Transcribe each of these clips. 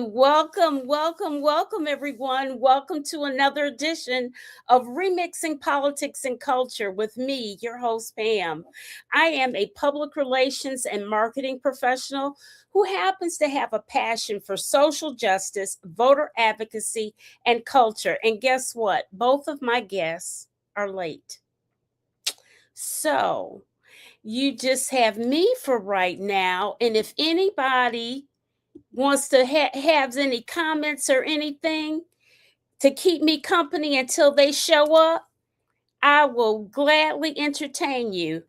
Welcome, everyone. Welcome to another edition of Remixing Politics and Culture with me, your host, Pam. I am a public relations and marketing professional who happens to have a passion for social justice, voter advocacy, and culture. And guess what? Both of my guests are late. So you just have me for right now. And if anybody wants to have any comments or anything to keep me company until they show up, I will gladly entertain you.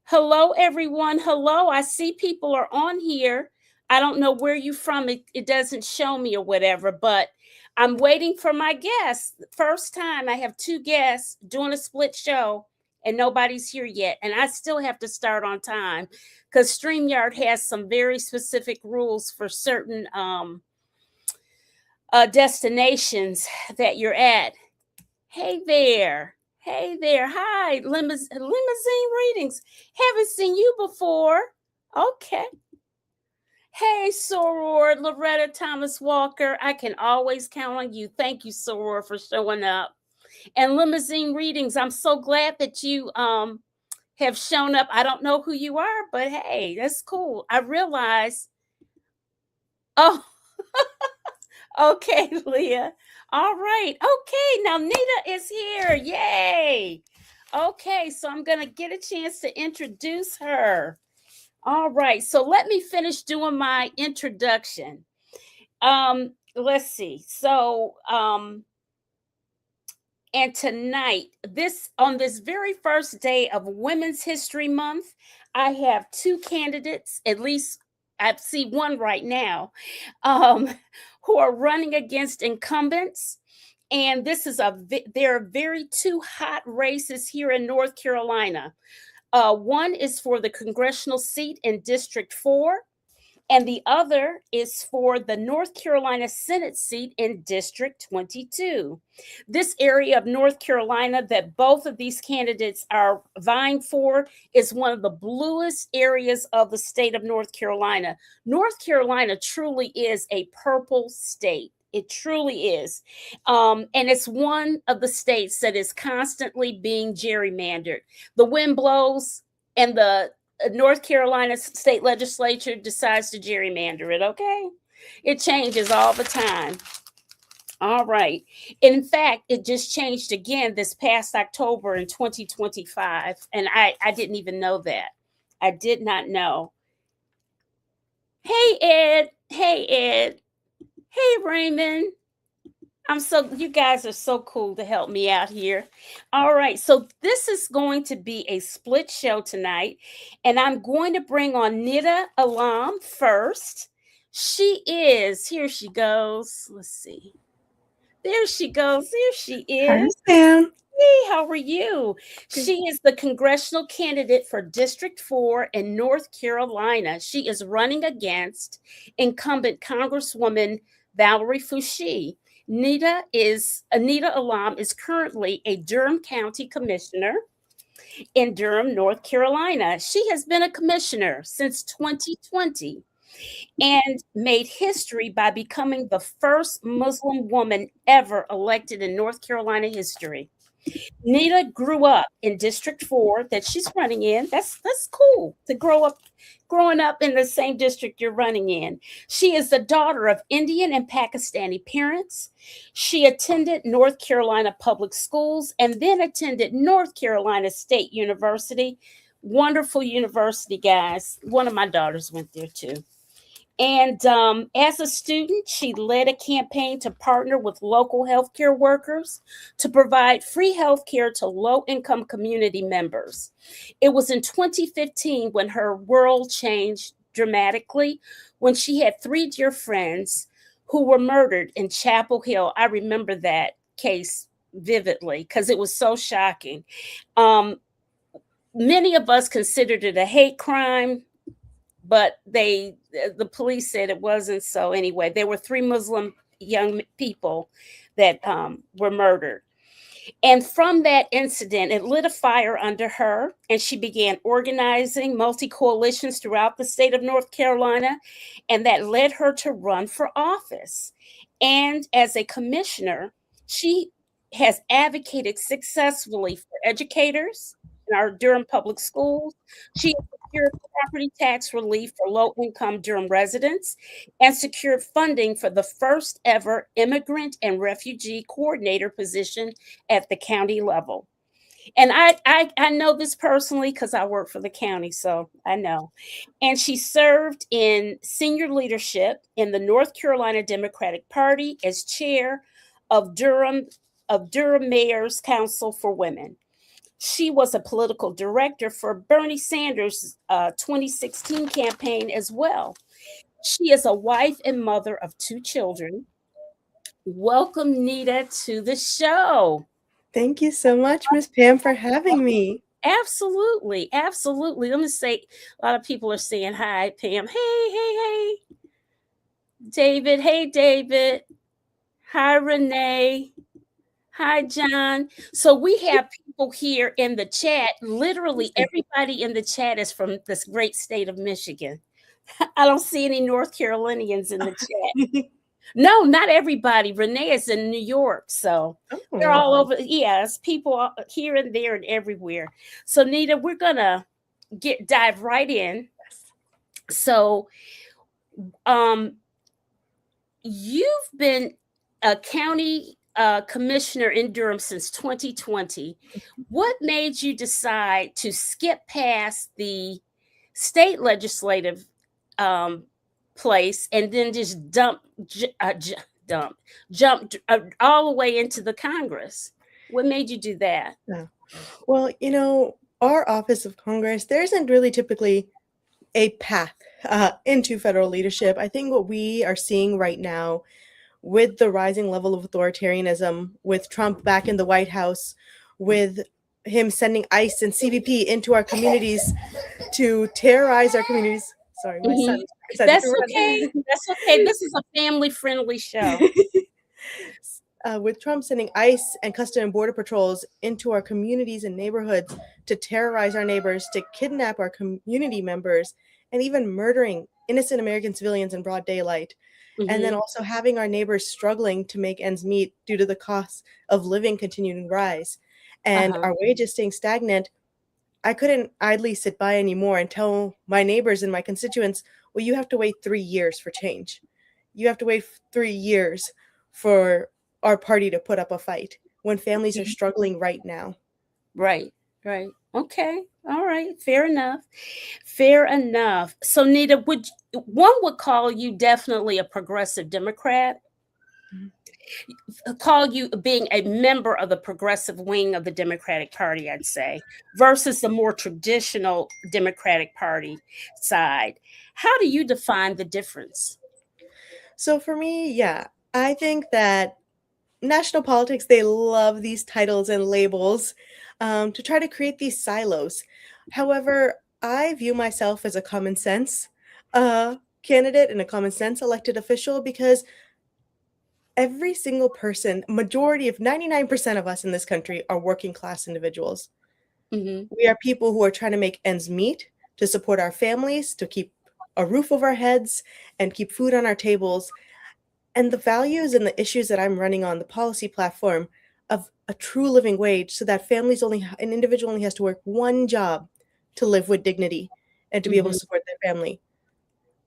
Hello, everyone. Hello. I see people are on here. I don't know where you from. It doesn't show me or whatever, but I'm waiting for my guests. First time I have two guests doing a split show and nobody's here yet. And I still have to start on time because StreamYard has some very specific rules for certain destinations that you're at. Hey there. Hey there. Hi, limousine readings. Haven't seen you before. Okay. Hey, Soror, Loretta Thomas Walker. I can always count on you. Thank you, Soror, for showing up. And limousine readings. I'm so glad that you have shown up. I don't know who you are, but hey, that's cool. I realize. Oh, okay, Leah. All right. Okay, now Nita is here. Yay. Okay, so I'm going to get a chance to introduce her. All right, so let me finish doing my introduction. Let's see. So, and tonight, on this very first day of Women's History Month, I have two candidates, at least I see one right now, who are running against incumbents. And there are very two hot races here in North Carolina. One is for the congressional seat in District 4, and the other is for the North Carolina Senate seat in District 22. This area of North Carolina that both of these candidates are vying for is one of the bluest areas of the state of North Carolina. North Carolina truly is a purple state. It truly is. And it's one of the states that is constantly being gerrymandered. The wind blows and the North Carolina state legislature decides to gerrymander it, okay? It changes all the time. All right. In fact, it just changed again this past October in 2025. And I didn't even know that. I did not know. Hey, Ed. Hey, Ed. Hey, Raymond. You guys are so cool to help me out here. All right, so this is going to be a split show tonight, and I'm going to bring on Nida Alam first. Here she goes. Let's see. There she goes. There she is. Hi, Sam. Hey, how are you? She is the congressional candidate for District 4 in North Carolina. She is running against incumbent Congresswoman Valerie Foushee. Anita Alam is currently a Durham County Commissioner in Durham, North Carolina. She has been a commissioner since 2020 and made history by becoming the first Muslim woman ever elected in North Carolina history. Nita grew up in District 4 that she's running in. That's cool to growing up in the same district you're running in. She is the daughter of Indian and Pakistani parents. She attended North Carolina public schools and then attended North Carolina State University. Wonderful university, guys. One of my daughters went there too. And as a student, she led a campaign to partner with local healthcare workers to provide free healthcare to low-income community members. It was in 2015 when her world changed dramatically, when she had three dear friends who were murdered in Chapel Hill. I remember that case vividly because it was so shocking. Many of us considered it a hate crime, but the police said it wasn't. So anyway, there were three Muslim young people that were murdered. And from that incident, it lit a fire under her, and she began organizing multi coalitions throughout the state of North Carolina, and that led her to run for office. And as a commissioner, she has advocated successfully for educators in our Durham public schools. She has secured property tax relief for low income Durham residents and secured funding for the first ever immigrant and refugee coordinator position at the county level. And I know this personally because I work for the county, so I know. And she served in senior leadership in the North Carolina Democratic Party as chair of Durham Mayor's Council for Women. She was a political director for Bernie Sanders' 2016 campaign as well. She is a wife and mother of two children. Welcome, Nita, to the show. Thank you so much, Miss Pam, for having me. Absolutely, absolutely. Let me say, a lot of people are saying hi, Pam. Hey, hey, hey. David, hey, David. Hi, Renee. Hi, John. So we have people here in the chat. Literally, everybody in the chat is from this great state of Michigan. I don't see any North Carolinians in the chat. No, not everybody. Renee is in New York, so they're all over. Yes, people here and there and everywhere. So, Nita, we're gonna dive right in. So, you've been a county commissioner in Durham since 2020. What made you decide to skip past the state legislative place and then just jump all the way into the Congress? What made you do that? Yeah. Well, our office of Congress, there isn't really typically a path into federal leadership. I think what we are seeing right now with the rising level of authoritarianism, with Trump back in the White House, with him sending ICE and CBP into our communities to terrorize our communities. Sorry, my son. That's okay. That's okay. This is a family-friendly show. With Trump sending ICE and Customs and Border Patrols into our communities and neighborhoods to terrorize our neighbors, to kidnap our community members, and even murdering innocent American civilians in broad daylight. And then also having our neighbors struggling to make ends meet due to the cost of living continuing to rise and our wages staying stagnant. I couldn't idly sit by anymore and tell my neighbors and my constituents, well, you have to wait 3 years for change. You have to wait 3 years for our party to put up a fight when families are struggling right now. Right. Okay. All right. Fair enough. So, Nita, one would call you definitely a progressive Democrat? Call you being a member of the progressive wing of the Democratic Party, I'd say, versus the more traditional Democratic Party side. How do you define the difference? So for me, yeah, I think that national politics, they love these titles and labels to try to create these silos. However, I view myself as a common sense candidate and a common sense elected official because every single person, majority of 99% of us in this country are working class individuals. We are people who are trying to make ends meet, to support our families, to keep a roof over our heads, and keep food on our tables. And the values and the issues that I'm running on the policy platform of a true living wage so that an individual only has to work one job to live with dignity and to be able to support their family.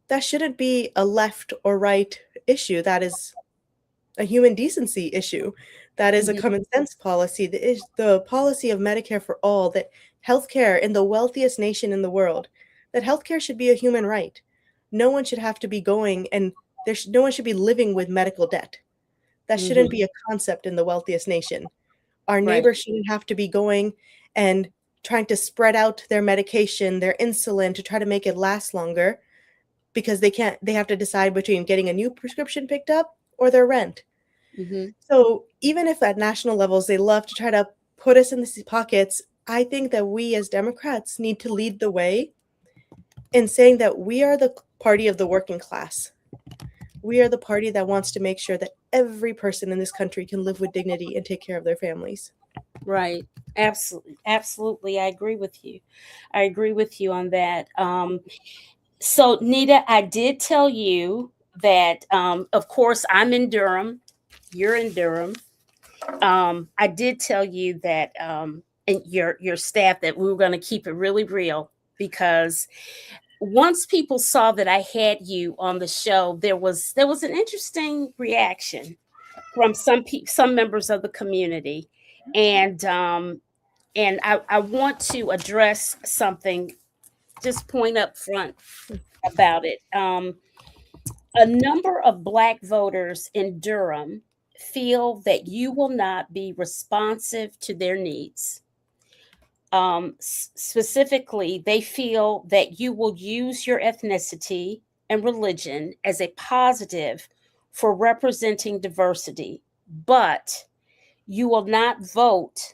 That shouldn't be a left or right issue. That is a human decency issue. That is a common sense policy. The policy of Medicare for all, that healthcare in the wealthiest nation in the world, that healthcare should be a human right. No one should have to be going and no one should be living with medical debt. That shouldn't be a concept in the wealthiest nation. Our neighbors shouldn't have to be going and trying to spread out their medication, their insulin to try to make it last longer because they have to decide between getting a new prescription picked up or their rent. So even if at national levels they love to try to put us in these pockets, I think that we as Democrats need to lead the way in saying that we are the party of the working class. We are the party that wants to make sure that every person in this country can live with dignity and take care of their families. Right. Absolutely. Absolutely. I agree with you. I agree with you on that. So, Nita, I did tell you that, of course, I'm in Durham. You're in Durham. I did tell you that, and your staff, that we were going to keep it really real, because once people saw that I had you on the show, there was an interesting reaction from some members of the community, and I want to address something, just point up front about it. A number of Black voters in Durham feel that you will not be responsive to their needs. Specifically, they feel that you will use your ethnicity and religion as a positive for representing diversity, but you will not vote,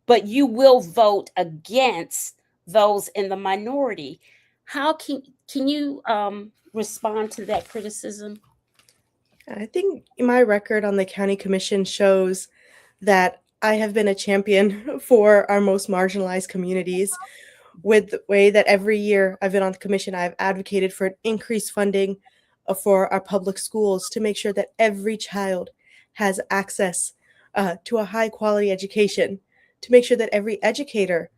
but you will vote against those in the minority. How can you respond to that criticism? I think my record on the county commission shows that I have been a champion for our most marginalized communities, with the way that every year I've been on the commission, I've advocated for an increased funding for our public schools to make sure that every child has access to a high quality education, to make sure that every educator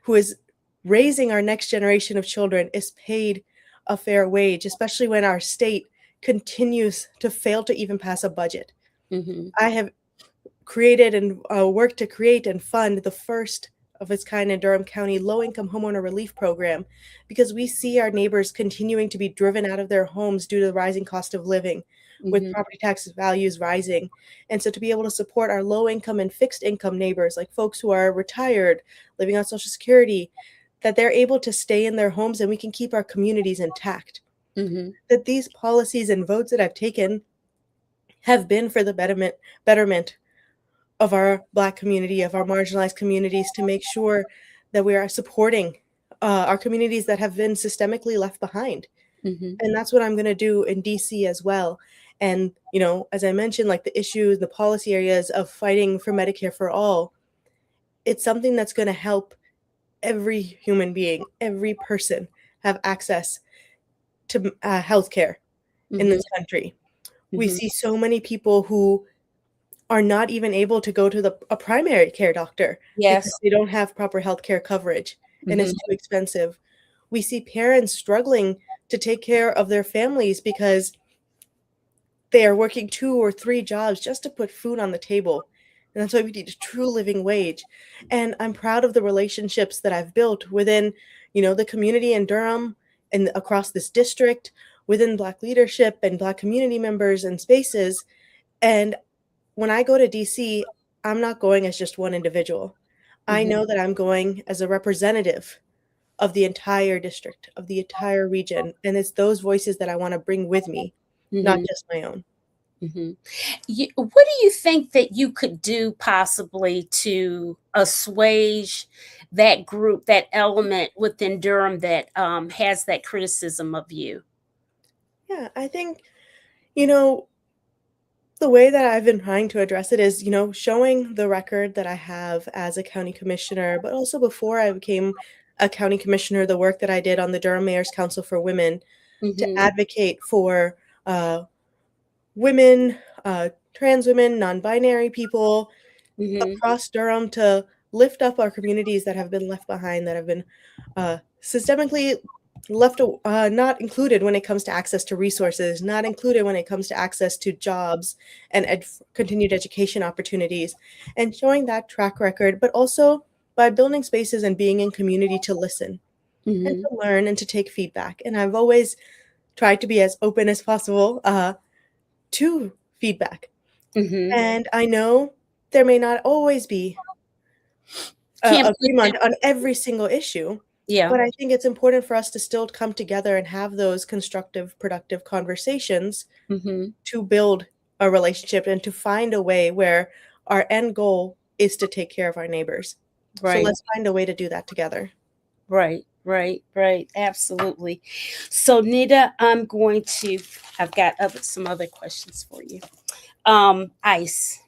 who is raising our next generation of children is paid a fair wage, especially when our state continues to fail to even pass a budget. Mm-hmm. I have created and worked to create and fund the first of its kind in Durham County low-income homeowner relief program, because we see our neighbors continuing to be driven out of their homes due to the rising cost of living, with Mm-hmm. property tax values rising. And so to be able to support our low-income and fixed-income neighbors, like folks who are retired, living on Social Security, that they're able to stay in their homes and we can keep our communities intact. Mm-hmm. That these policies and votes that I've taken have been for the betterment of our Black community, of our marginalized communities, to make sure that we are supporting our communities that have been systemically left behind. Mm-hmm. And that's what I'm going to do in DC as well. And, you know, as I mentioned, like the issues, the policy areas of fighting for Medicare for all, it's something that's going to help every human being, every person have access to healthcare in Mm-hmm. this country. We Mm-hmm. see so many people who are not even able to go to a primary care doctor because Yes. they don't have proper healthcare coverage and Mm-hmm. it's too expensive. We see parents struggling to take care of their families because they are working 2 or 3 jobs just to put food on the table. And that's why we need a true living wage. And I'm proud of the relationships that I've built within, you know, the community in Durham and across this district, within Black leadership and Black community members and spaces. And when I go to DC, I'm not going as just one individual. I Mm-hmm. know that I'm going as a representative of the entire district, of the entire region, and it's those voices that I wanna bring with me, not Mm-hmm. just my own. Mm-hmm. What do you think that you could do possibly to assuage that group, that element within Durham that has that criticism of you? Yeah, I think, you know, the way that I've been trying to address it is, you know, showing the record that I have as a county commissioner, but also before I became a county commissioner, the work that I did on the Durham Mayor's Council for Women to Mm-hmm. advocate for uh, women, trans women, non-binary people Mm-hmm. across Durham to lift up our communities that have been left behind, that have been systemically not included when it comes to access to resources, not included when it comes to access to jobs and continued education opportunities, and showing that track record, but also by building spaces and being in community to listen and Mm-hmm. to learn and to take feedback. And I've always tried to be as open as possible to feedback. Mm-hmm. And I know there may not always be Can't put agreement them. on every single issue, Yeah. but I think it's important for us to still come together and have those constructive, productive conversations Mm-hmm. to build a relationship and to find a way where our end goal is to take care of our neighbors. So Right. let's find a way to do that together. Right. Right. Right. Absolutely. So, Nita, I've got some other questions for you. Ice.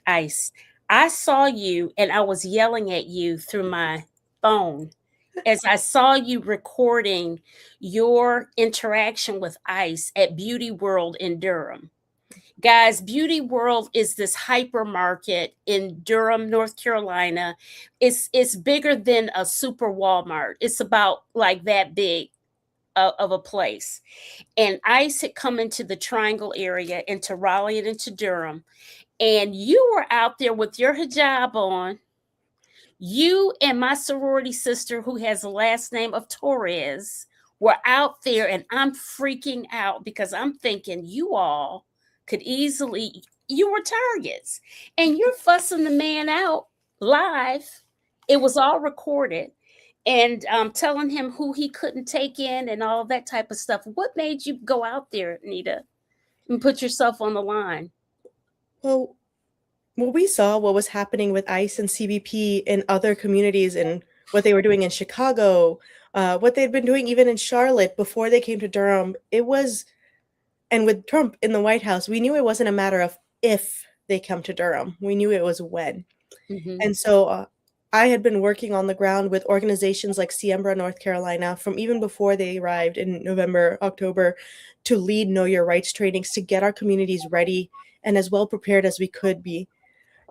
Ice. I saw you and I was yelling at you through my phone as I saw you recording your interaction with ICE at Beauty World in Durham. Guys, Beauty World is this hypermarket in Durham, North Carolina. It's bigger than a super Walmart. It's about like that big of a place. And ICE had come into the Triangle area, into Raleigh and into Durham. And you were out there with your hijab on. You and my sorority sister, who has the last name of Torres, were out there, and I'm freaking out because I'm thinking you all could easily, you were targets, and you're fussing the man out live. It was all recorded, and telling him who he couldn't take in and all that type of stuff. What made you go out there, Nita, and put yourself on the line? Well, we saw what was happening with ICE and CBP in other communities and what they were doing in Chicago, what they'd been doing even in Charlotte before they came to Durham. It was, and with Trump in the White House, we knew it wasn't a matter of if they come to Durham. We knew it was when. Mm-hmm. And so I had been working on the ground with organizations like Siembra, North Carolina, from even before they arrived in November, October, to lead Know Your Rights trainings to get our communities ready and as well prepared as we could be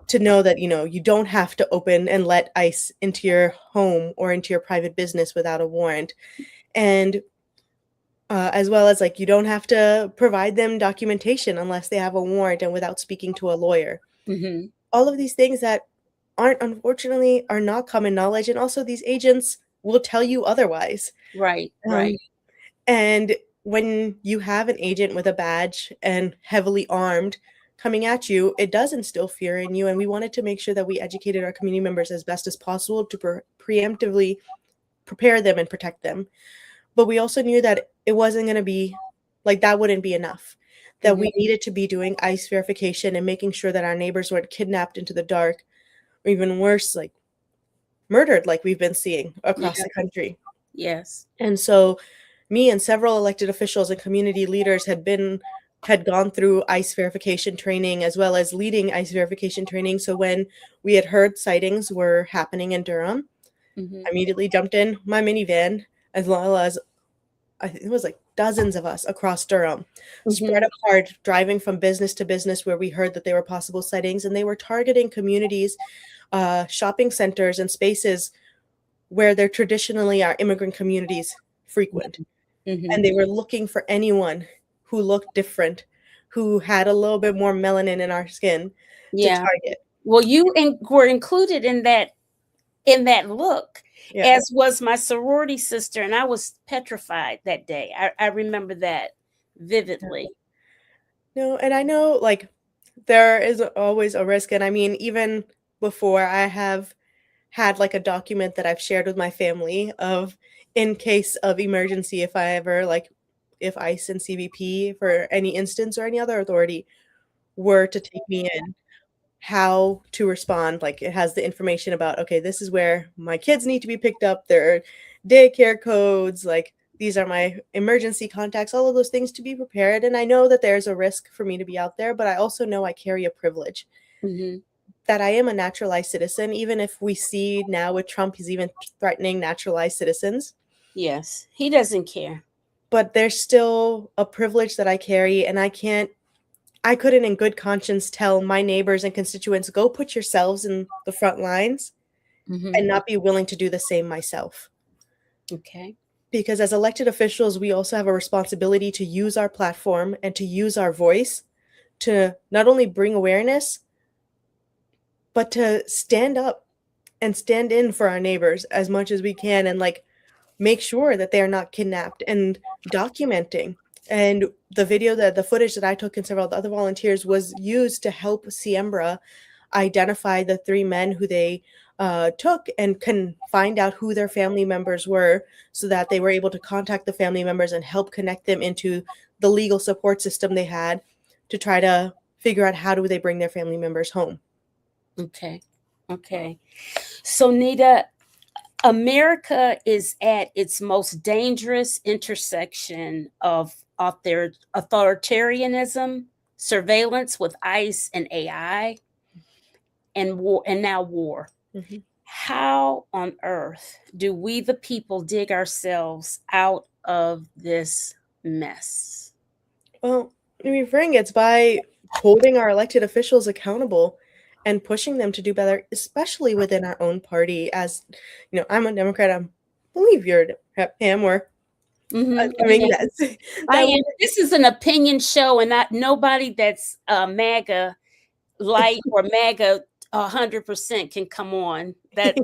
to know that, you don't have to open and let ICE into your home or into your private business without a warrant. And as well as like you don't have to provide them documentation unless they have a warrant and without speaking to a lawyer. Mm-hmm. All of these things that unfortunately are not common knowledge, and also these agents will tell you otherwise. Right, Um, right. and when you have an agent with a badge and heavily armed coming at you, it does instill fear in you. And we wanted to make sure that we educated our community members as best as possible to preemptively prepare them and protect them. But we also knew that it wasn't going to be like that, wouldn't be enough, that we Mm-hmm. needed to be doing ICE verification and making sure that our neighbors weren't kidnapped into the dark, or even worse, like murdered, like we've been seeing across Yeah. the country. Yes. And so me and several elected officials and community leaders had gone through ICE verification training as well as leading ICE verification training. So when we had heard sightings were happening in Durham, Mm-hmm. I immediately jumped in my minivan, as well as I think it was like dozens of us across Durham, spread Mm-hmm. apart, driving from business to business where we heard that there were possible sightings, and they were targeting communities, shopping centers, and spaces where there traditionally are immigrant communities frequent. Mm-hmm. And they were looking for anyone who looked different, who had a little bit more melanin in our skin to Yeah. target. Well, were included in that look, Yeah. as was my sorority sister, and I was petrified that day. I remember that vividly. No, and I know like there is always a risk. And I mean, even before I have had like a document that I've shared with my family of in case of emergency, if I ever like if ICE and CBP for any instance or any other authority were to take me in, how to respond. Like it has the information about, okay, this is where my kids need to be picked up, their daycare codes, like these are my emergency contacts, all of those things to be prepared. And I know that there's a risk for me to be out there, but I also know I carry a privilege, Mm-hmm. that I am a naturalized citizen, even if we see now with Trump, he's even threatening naturalized citizens. Yes, he doesn't care. But there's still a privilege that I carry, and I couldn't in good conscience tell my neighbors and constituents, go put yourselves in the front lines Mm-hmm. and not be willing to do the same myself. Okay. Because as elected officials, we also have a responsibility to use our platform and to use our voice to not only bring awareness, but to stand up and stand in for our neighbors as much as we can, and like make sure that they're not kidnapped, and documenting. And the footage that I took and several other volunteers was used to help Siembra identify the three men who they took and can find out who their family members were, so that they were able to contact the family members and help connect them into the legal support system they had to try to figure out how do they bring their family members home. Okay. Okay. So, Nita, America is at its most dangerous intersection of authoritarianism, surveillance with ICE and AI, and war, and now war. Mhm. How on earth do we, the people, dig ourselves out of this mess? Well, I mean, Ring, it's by holding our elected officials accountable and pushing them to do better, especially within our own party. As you know, I'm a Democrat. I believe you're a Democrat, Pam, or Mhm, I I mean, am. yes, I that am. we This is an opinion show, and not nobody that's MAGA light or MAGA 100% can come on. That's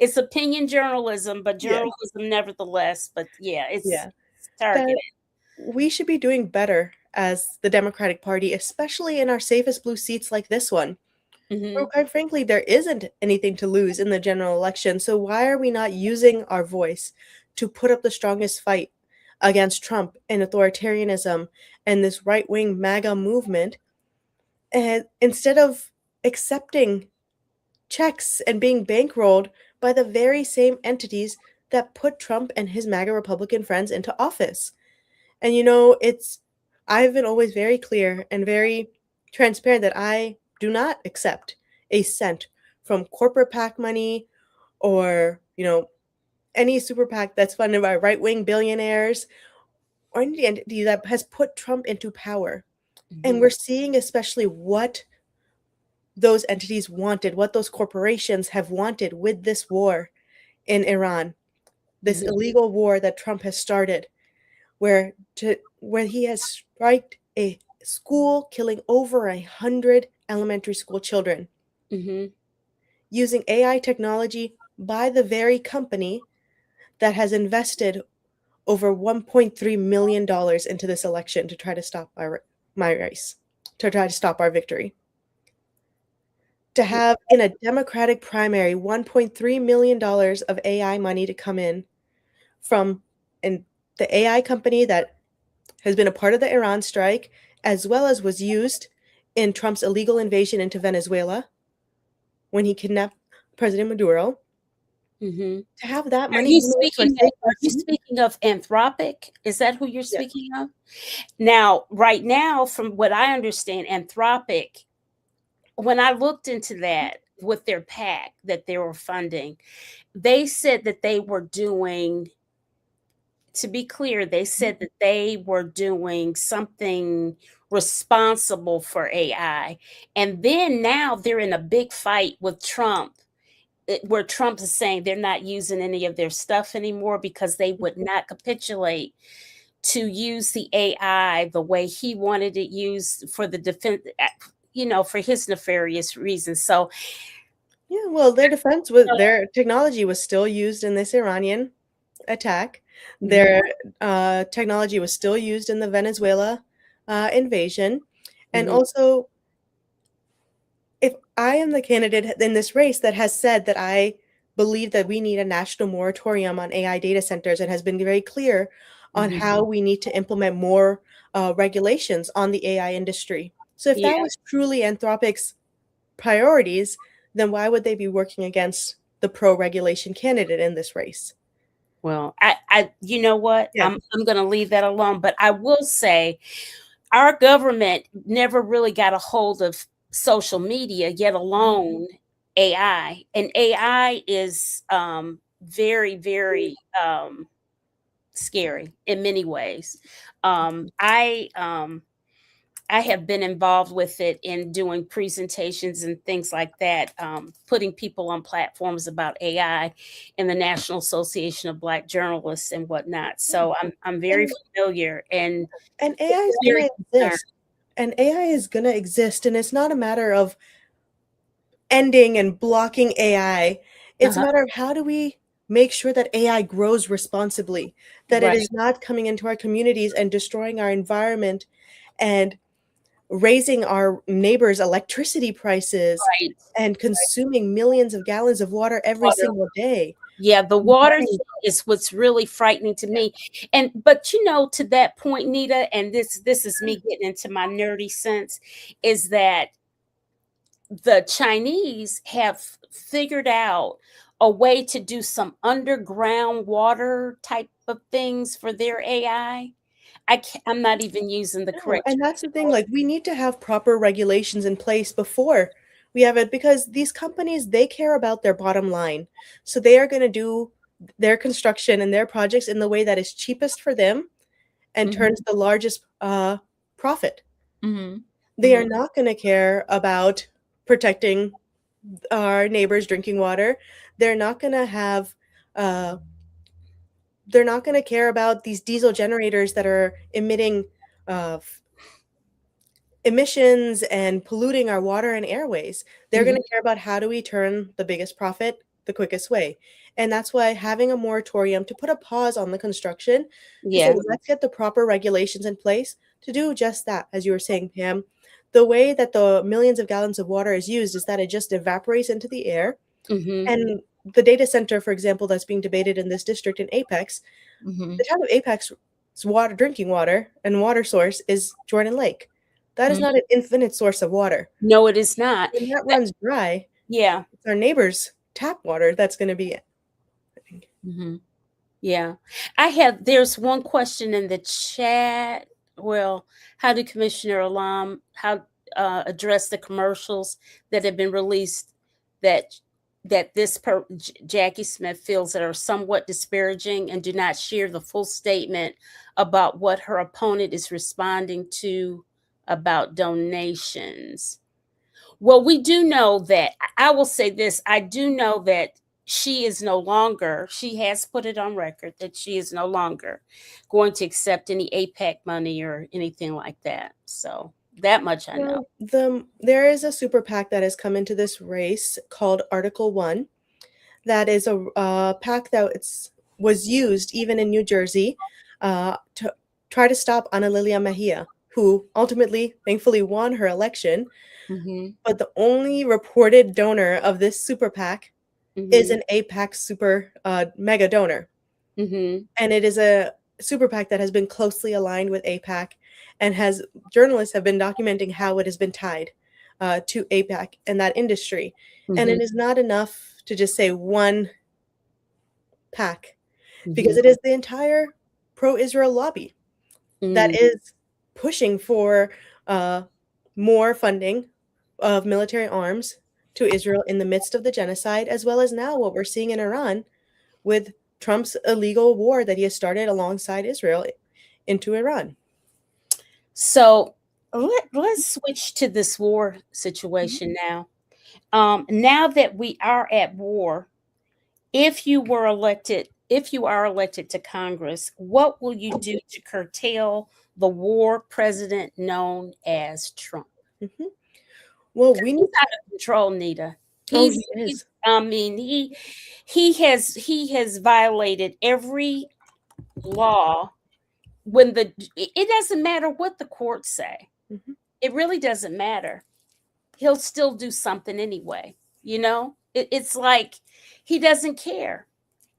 it's opinion journalism, but yes, journalism nevertheless. But yeah, yeah, it's targeted. that we should be doing better as the Democratic Party, especially in our safest blue seats like this one. Well, Hmm. quite frankly, there isn't anything to lose in the general election, so why are we not using our voice to put up the strongest fight against Trump and authoritarianism and this right-wing MAGA movement, and instead of accepting checks and being bankrolled by the very same entities that put Trump and his MAGA Republican friends into office? And I've been always very clear and very transparent that I do not accept a cent from corporate PAC money or, any super PAC that's funded by right wing billionaires or any entity that has put Trump into power. And Hmm. we're seeing especially what those entities wanted, what those corporations have wanted with this war in Iran, this Hmm. illegal war that Trump has started where he has striked a school, killing over 100 elementary school children Hmm. using AI technology by the very company that has invested over $1.3 million into this election to try to stop my race, to try to stop our victory. To have in a Democratic primary $1.3 million of AI money to come in from and the AI company that has been a part of the Iran strike, as well as was used in Trump's illegal invasion into Venezuela when he kidnapped President Maduro. Hmm. To have that Are money you coming into our speaking of safe blue seat? Anthropic? Is that who you're Yes. speaking of? Now, right now, from what I understand, Anthropic, when I looked into that with their PAC that they were funding, they said that they were doing, to be clear, they said that they were doing something responsible for AI. And then now they're in a big fight with Trump, where Trump is saying they're not using any of their stuff anymore because they would not capitulate to use the AI the way he wanted it used for the defense, for his nefarious reasons. So, Yeah, well, their technology was still used in this Iranian attack. mhm, Their technology was still used in the Venezuela invasion. And mhm, also, if I am the candidate in this race that has said that I believe that we need a national moratorium on AI data centers and has been very clear on mhm. how we need to implement more regulations on the AI industry. So if that Yeah. was truly Anthropic's priorities, then why would they be working against the pro-regulation candidate in this race? Well, you know what? Yeah. I'm going to leave that alone. But I will say, our government never really got a hold of social media, yet alone AI. And AI is very, very scary in many ways. Um, I um, I have been involved with it in doing presentations and things like that, putting people on platforms about AI in the National Association of Black Journalists and whatnot. So I'm very And familiar and and AI is very gonna concerned. exist. And AI is gonna exist, and it's not a matter of ending and blocking AI. It's a Uh-huh. matter of how do we make sure that AI grows responsibly, that it Right, is not coming into our communities and destroying our environment and raising our neighbors' electricity prices right. and consuming millions of gallons of water every Water. single day. Yeah, the water thing is what's really frightening to me. And but to that point, Nita, and this is me getting into my nerdy sense, is that the Chinese have figured out a way to do some underground water type of things for their AI. I'm not even using the No, correct and term that's the thing, for it. like, we need to have proper regulations in place before We have it because these companies, they care about their bottom line. So they are going to do their construction and their projects in the way that is cheapest for them and turns Mhm, the largest profit. mhm, They are mhm, not going to care about protecting our neighbors' drinking water. They're not going to have uh, they're not going to care about these diesel generators that are emitting emissions and polluting our water and airways. They're going mhm. to care about how do we turn the biggest profit the quickest way. And that's why having a moratorium to put a pause on the construction, to say, Yeah. let's get the proper regulations in place to do just that, as you were saying, Pam. The way that the millions of gallons of water is used is that it just evaporates into the air. Mhm, And the data center, for example, that's being debated in this district in Apex, mhm, the town of Apex's water, drinking water and water source is Jordan Lake. That is not mhm. an infinite source of water. No, it is not. When that That runs dry, yeah. it's our neighbor's tap water that's going to be it. Mhm. Yeah. There's one question in the chat. Well, how do Commissioner Alam address the commercials that have been released that Jackie Smith feels that are somewhat disparaging and do not share the full statement about what her opponent is responding to about donations? Well, we do know that I will say this, I do know that she has put it on record that she is no longer going to accept any APAC money or anything like that. So that much I know. Well, there is a super PAC that has come into this race called Article One. That is a PAC that was used even in New Jersey to try to stop Ana Lilia Mejia, who ultimately, thankfully, won her election. Mhm. But the only reported donor of this super PAC is Mhm. an APAC super mega donor. Mhm. And it is a super PAC that has been closely aligned with APAC and has journalists have been documenting how it has been tied to APAC and that industry. And it Mhm. is not enough to just say one PAC because Mhm. it is the entire pro Israel lobby that Mhm. is pushing for uh, more funding of military arms to Israel in the midst of the genocide, as well as now what we're seeing in Iran with Trump's illegal war that he has started alongside Israel into Iran. So let's switch to this war Mhm, situation now. Now that we are at war, if you are elected to Congress, what will you do to curtail the war president known as Trump? mhm. Well, we He's need out of control, Nita. oh, he He's is. I mean, he has violated every law when it doesn't matter what the courts say. Mhm. It really doesn't matter. He'll still do something anyway, you know? It's like he doesn't care.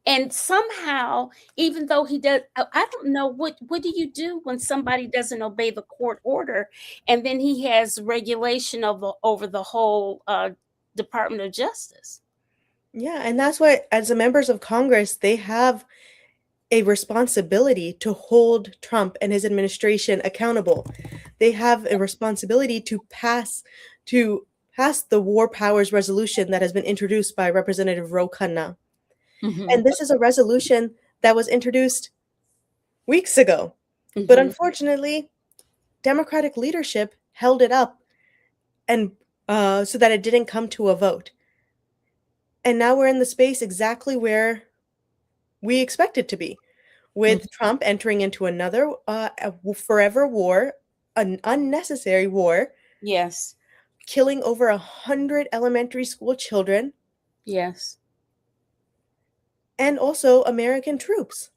And somehow, even though he does, I don't know what do you do when somebody doesn't obey the court order, and then he has regulation over the whole Department of Justice. Yeah, and that's why, as the members of Congress, they have a responsibility to hold Trump and his administration accountable. They have a responsibility to pass the war powers resolution that has been introduced by Representative Ro Khanna. Hmm. And this is a resolution that was introduced weeks ago. But Hmm. unfortunately, Democratic leadership held it up and so that it didn't come to a vote. And now we're in the space exactly where we expect it to be, with Trump entering into another forever war, an unnecessary war, Yes, killing over 100 elementary school children yes. and also American troops.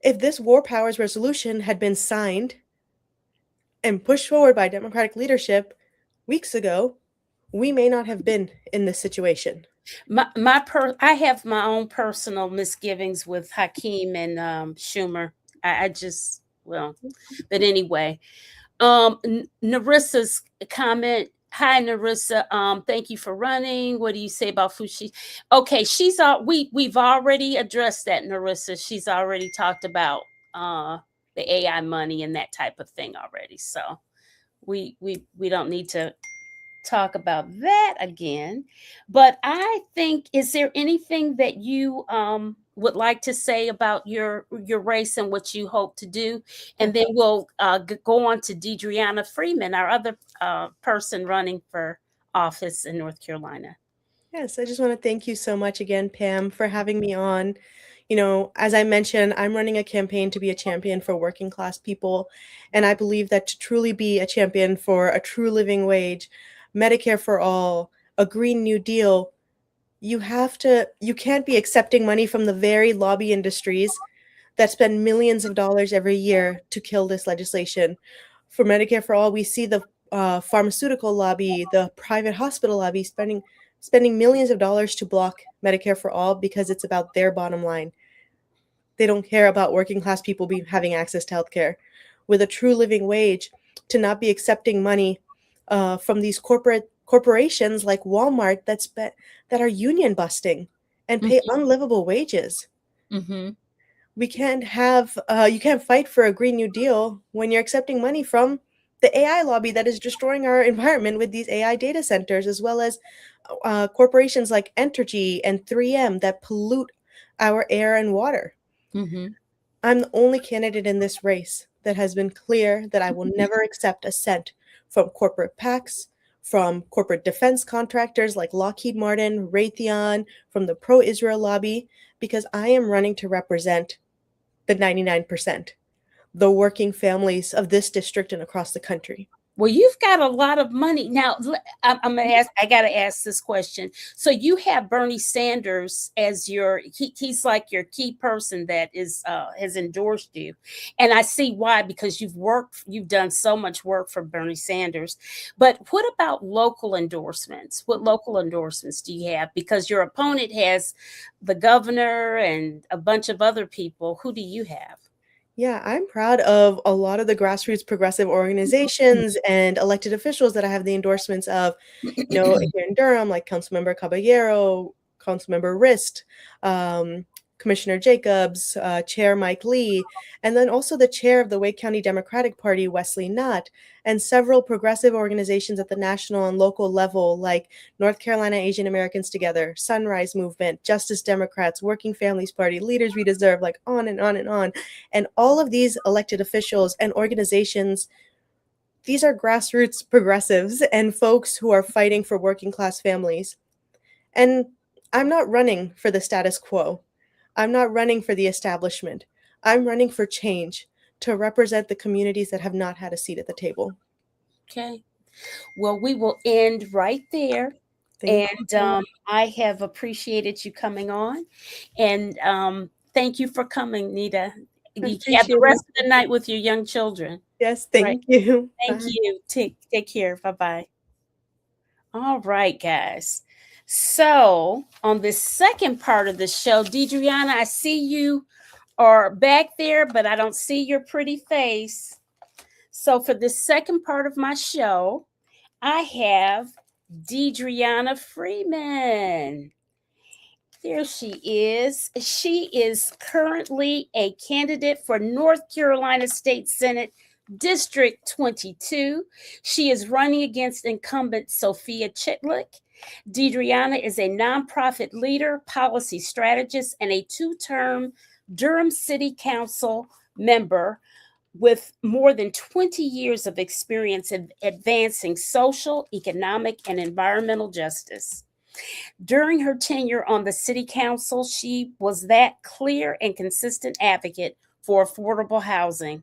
If this war powers resolution had been signed and pushed forward by Democratic leadership weeks ago, we may not have been in this situation. I have my own personal misgivings with Hakeem and Schumer. I just well, but anyway, Narissa's comment. Hi, Narissa. Thank you for running. What do you say about Fushi? Okay, we've already addressed that, Narissa. She's already talked about the AI money and that type of thing already. So we don't need to. talk about that again. But I think, is there anything that you would like to say about your race and what you hope to do? And then we'll go on to Deidreana Freeman, our other person running for office in North Carolina. Yes, I just want to thank you so much again, Pam, for having me on. You know, as I mentioned, I'm running a campaign to be a champion for working class people. And I believe that to truly be a champion for a true living wage, Medicare for all, a Green New Deal, you can't be accepting money from the very lobby industries that spend millions of dollars every year to kill this legislation. For Medicare for all, we see the pharmaceutical lobby, the private hospital lobby spending millions of dollars to block Medicare for all because it's about their bottom line. They don't care about working class people having access to healthcare. With a true living wage, to not be accepting money from these corporations like Walmart that are union busting and pay unlivable wages. Mm-hmm. We can't have you can't fight for a Green New Deal when you're accepting money from the AI lobby that is destroying our environment with these AI data centers, as well as corporations like Entergy and 3M that pollute our air and water. Mm-hmm. I'm the only candidate in this race that has been clear that I will never accept a cent from corporate PACs, from corporate defense contractors like Lockheed Martin, Raytheon, from the pro Israel lobby, because I am running to represent the 99%, the working families of this district and across the country. Well, you've got a lot of money now. I'm gonna ask. I got to ask this question. So you have Bernie Sanders as he's like your key person that is has endorsed you, and I see why, because you've done so much work for Bernie Sanders. But what about local endorsements? What local endorsements do you have? Because your opponent has the governor and a bunch of other people. Who do you have? Yeah, I'm proud of a lot of the grassroots progressive organizations and elected officials that I have the endorsements of. You know, here in Durham, like Councilmember Caballero, Councilmember Rist, Commissioner Jacobs, Chair Mike Lee, and then also the chair of the Wake County Democratic Party, Wesley Nutt, and several progressive organizations at the national and local level, like North Carolina Asian Americans Together, Sunrise Movement, Justice Democrats, Working Families Party, Leaders We Deserve, like on and on and on. And all of these elected officials and organizations, these are grassroots progressives and folks who are fighting for working class families. And I'm not running for the status quo. I'm not running for the establishment. I'm running for change to represent the communities that have not had a seat at the table. Okay. Well, we will end right there. Thank you And so much. I have appreciated you coming on. And thank you for coming, Nita. I You have the appreciate it. rest of the night with your young children. Yes, Right. thank you. Thank Bye. you. Take care. Bye bye. All right, guys. So, on this second part of the show, Deidreana, I see you are back there, but I don't see your pretty face. So, for this second part of my show, I have Deidreana Freeman. There she is. She is currently a candidate for North Carolina State Senate District 22. She is running against incumbent Sophia Chitlick. Deidreana is a nonprofit leader, policy strategist, and a two-term Durham City Council member with more than 20 years of experience in advancing social, economic, and environmental justice. During her tenure on the city council, she was that clear and consistent advocate for affordable housing,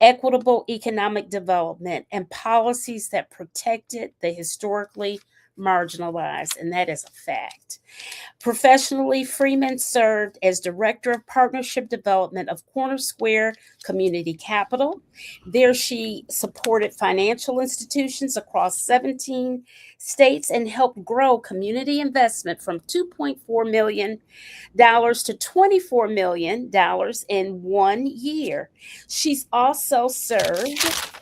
equitable economic development, and policies that protected the historically marginalized. And that is a fact. Professionally, Freeman served as Director of Partnership Development of Corner Square Community Capital. There, she supported financial institutions across 17 states and helped grow community investment from $2.4 million to $24 million in 1 year. She's also served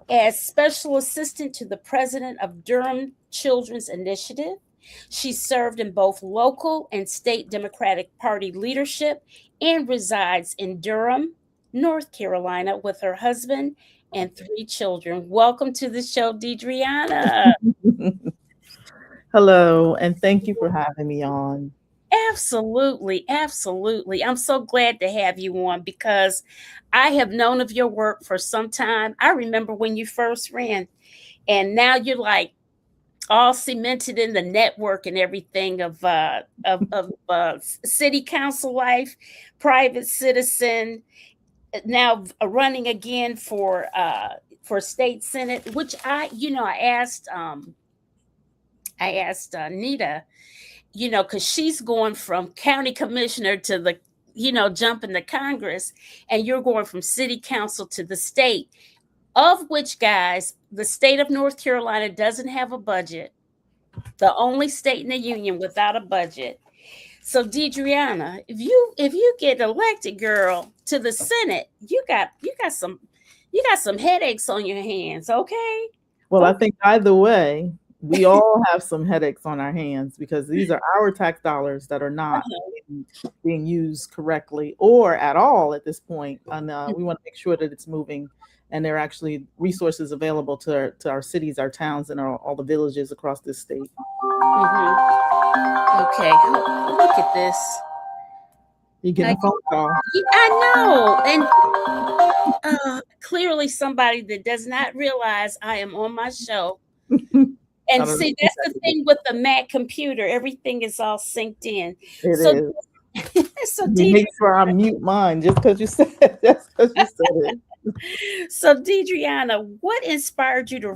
as special assistant to the president of Durham Children's Initiative. She served in both local and state Democratic Party leadership and resides in Durham, North Carolina, with her husband and 3 children. Welcome to the show, Deidreana. Hello, and thank you for having me on. Absolutely, absolutely. I'm so glad to have you on because I have known of your work for some time. I remember when you first ran, and now you're like all cemented in the network and everything of city council life, private citizen, now running again for state senate, which I asked Nita, because she's going from county commissioner to the, jumping to Congress, and you're going from city council to the state, of which, guys, the state of North Carolina doesn't have a budget, the only state in the union without a budget. So, Deidreana, if you get elected, girl, to the Senate, you got some headaches on your hands, okay? Well, I Okay. think either way, we all have some headaches on our hands because these are our tax dollars that are not being used correctly or at all at this point. And we want to make sure that it's moving and there are actually resources available to our cities, our towns, and all the villages across this state. Mhm. Okay, look at this. You getting a phone call? I know, and clearly somebody that does not realize I am on my show. I And don't know see, who that's that the is. thing with the Mac computer; everything is all synced in. It So, is. so You Deidre, make sure I mute mine just because you said just because you said it. so Deidreana, what inspired you to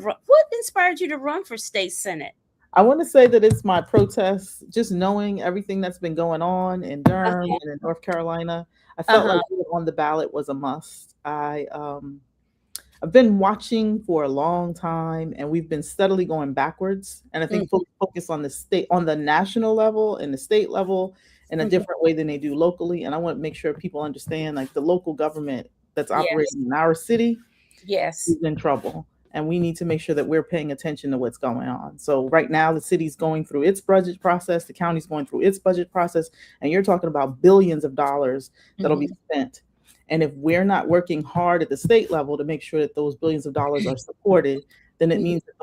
run for state senate? I want to say that it's my protest, just knowing everything that's been going on in Durham Uh-huh. and in North Carolina. I felt Uh-huh. like being on the ballot was a must. I've been watching for a long time, and we've been steadily going backwards. And I think Mhm. folks focus on the state, on the national level and the state level in a Mhm. different way than they do locally. And I want to make sure people understand, like the local government that's Yes. operating in our city Yes. is in trouble. And we need to make sure that we're paying attention to what's going on. So right now, the city's going through its budget process, the county's going through its budget process, and you're talking about billions of dollars that'll be Mhm. spent. And if we're not working hard at the state level to make sure that those billions of dollars are supported, then it Mhm. means that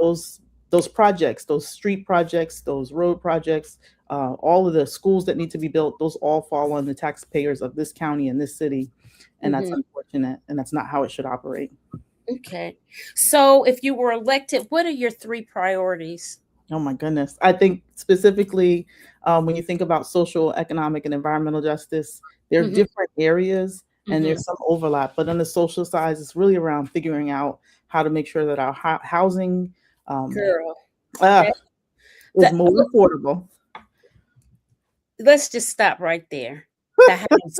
those projects, those street projects, those road projects, all of the schools that need to be built, those all fall on the taxpayers of this county and this city, and that's Mhm. unfortunate, and that's not how it should operate. Okay. So, if you were elected, what are your 3 priorities? Oh my goodness. I think specifically when you think about social, economic, and environmental justice, there are Mhm. different areas and Mhm. there's some overlap. But on the social side, it's really around figuring out how to make sure that our housing um, Girl, uh, that is that more affordable. let's just stop right there. The house.